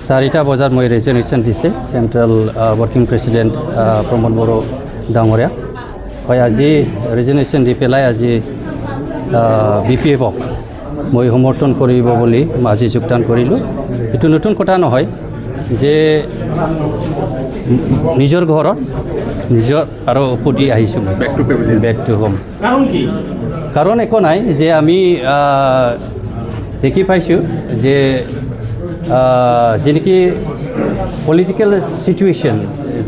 4টা বজাত মই ৰেজিগনেশ্যন দিছে central working president Pramod Boro ডাঙৰীয়া হয়। আজি ৰেজিগনেশ্যন দি পেলাই আজি BPF-ক মই সমৰ্থন কৰিব বুলি আজি যোগদান কৰিলোঁ। এইটো নতুন কথা নহয় যে নিজৰ ঘৰত নিজৰ আৰু উপুতি আহিছোঁ মই বেক টু হোম। কাৰণ একো নাই যে আমি দেখি পাইছোঁ যে যেনেকৈ পলিটিকেল চিটুৱেশ্যন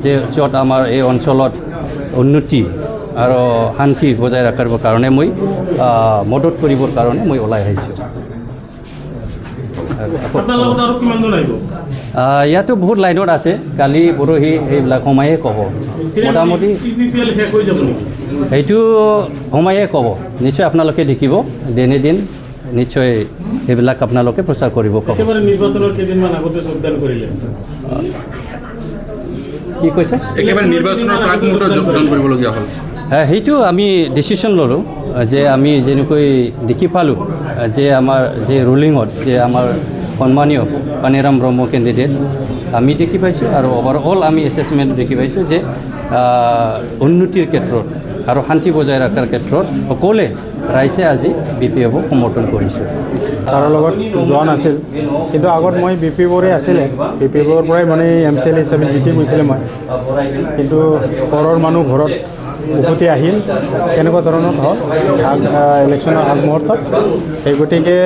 যে য'ত আমাৰ এই অঞ্চলত উন্নতি আৰু শান্তি বজাই ৰাখিবৰ কাৰণে মই মদত কৰিবৰ কাৰণে মই ওলাই আহিছোঁ। ইয়াতো বহুত লাইনত আছে, কালি পৰহি সেইবিলাক সোমায়ে ক'ব, মোটামুটি সেইটো সোমায়ে ক'ব। নিশ্চয় আপোনালোকে দেখিব দিনে দিন নিশ্চয় সেইবিলাক আপোনালোকে প্ৰচাৰ কৰিব ক'ব। কি কৈছে? সেইটো আমি ডিচিশ্যন ল'লোঁ যে আমি যেনেকৈ দেখি পালোঁ যে আমাৰ যে ৰুলিঙত যে আমাৰ সন্মানীয় কানিৰাম ব্ৰহ্ম কেণ্ডিডেট আমি দেখি পাইছোঁ আৰু অভাৰঅল আমি এছেছমেণ্ট দেখি পাইছোঁ যে উন্নতিৰ ক্ষেত্ৰত আৰু শান্তি বজাই ৰখাৰ ক্ষেত্ৰত সকলোৱে ৰাইজে আজি BPF-ক সমৰ্থন কৰিছোঁ। তাৰ লগত যোৱা নাছিল, কিন্তু আগত মই BPF-ৰে আছিলে, BPF-ৰ পৰাই মানে MCL হিচাপে জিতি গৈছিলে মই, কিন্তু ঘৰৰ মানুহ ঘৰত উভতি আহিল তেনেকুৱা ধৰণৰ হ'ল ইলেকশ্যনৰ আগমুহূৰ্তত। সেই গতিকে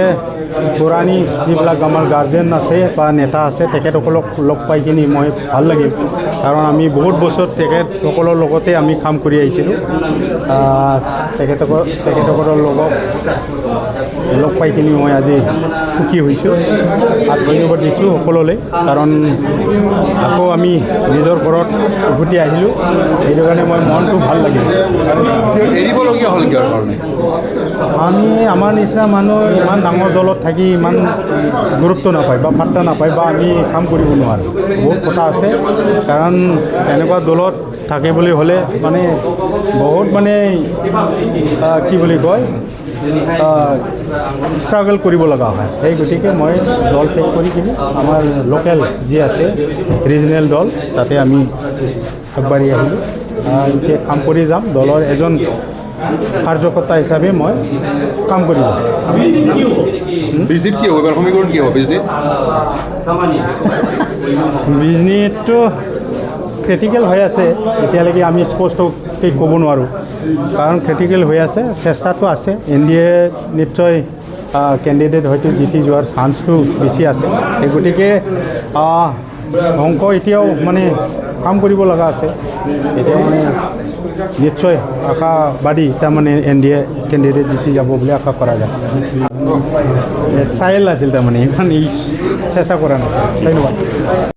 পুৰণি যিবিলাক আমাৰ গাৰ্জেন আছে বা নেতা আছে তেখেতসকলক লগ পাই কিনি মই ভাল লাগিল, কাৰণ আমি বহুত বছৰ তেখেতসকলৰ লগতে আমি কাম কৰি আহিছিলোঁ। তেখেতসকলৰ লগত লগ পাই কিনি মই আজি সুখী হৈছোঁ আৰু ধন্যবাদ দিছোঁ সকলোলৈ, কাৰণ আকৌ আমি নিজৰ ঘৰত উভতি আহিলোঁ, সেইটো কাৰণে মই মনটো ভাল লাগিল। এৰিবলগীয়া হ'ল কিয় কাৰণে? আমি আমাৰ নিচিনা মানুহ ইমান ডাঙৰ দলত থাকি ইমান গুৰুত্ব নাপায় বা পাত্তা নাপায় বা আমি কাম কৰিব নোৱাৰোঁ। বহুত কথা আছে, কাৰণ তেনেকুৱা দলত থাকিবলৈ হ'লে মানে বহুত মানে কি বুলি কয় ষ্ট্ৰাগল কৰিব লগা হয়। সেই গতিকে মই দল ত্যাগ কৰি কিনি আমাৰ লোকেল যি আছে ৰিজনেল দল তাতে আমি আগবাঢ়ি আহিলোঁ। এতিয়া কাম কৰি যাম, দলৰ এজন কাৰ্যকৰ্তা হিচাপে মই কাম কৰি যাম। বিজনীত কি হ'ব এবাৰ সমীকৰণ কি হ'ব বিজনীত? বিজনীটো ক্ৰিটিকেল হৈ আছে, এতিয়ালৈকে আমি স্পষ্টকৈ ক'ব নোৱাৰোঁ, কাৰণ ক্ৰিটিকেল হৈ আছে, চেষ্টাটো আছে। NDA নিশ্চয় কেণ্ডিডেট হয়তো জিতি যোৱাৰ চান্সটো বেছি আছে। সেই গতিকে অংক এতিয়াও মানে কাম কৰিব লগা আছে। এতিয়া মানে নিশ্চয় আশাবাদী তাৰমানে NDA কেণ্ডিডেট জিতি যাব বুলি আশা কৰা যায়। ট্ৰায়েল আছিল তাৰমানে ইমান চেষ্টা কৰা নাছিল। ধন্যবাদ।